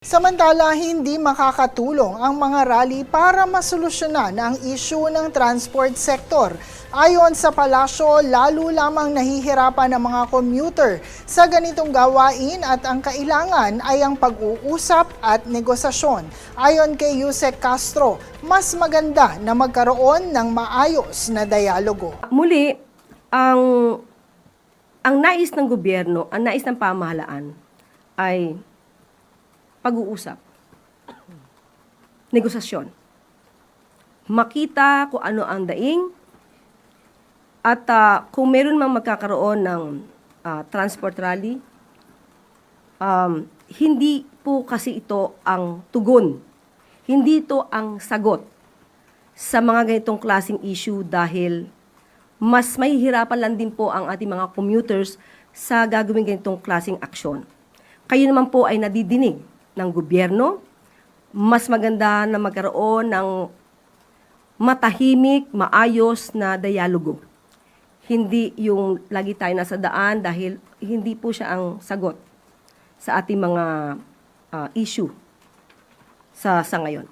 Samantala, hindi makakatulong ang mga rally para masolusyonan ang issue ng transport sector. Ayon sa palasyo, lalo lamang nahihirapan ang mga commuter sa ganitong gawain at ang kailangan ay ang pag-uusap at negosasyon. Ayon kay Yusek Castro, mas maganda na magkaroon ng maayos na dialogo. Muli, ang nais ng gobyerno, ang nais ng pamahalaan ay pag-uusap, negosasyon, makita kung ano ang daing, at kung meron mang magkakaroon ng transport rally, hindi po kasi ito ang tugon, hindi ito ang sagot sa mga ganitong klaseng issue dahil mas mahihirapan lang din po ang ating mga commuters sa gagawin ganitong klaseng aksyon. Kayo naman po ay nadidinig ng gobyerno, mas maganda na magkaroon ng matahimik, maayos na dialogo. Hindi yung lagi tayo nasa daan dahil hindi po siya ang sagot sa ating mga issue sa ngayon.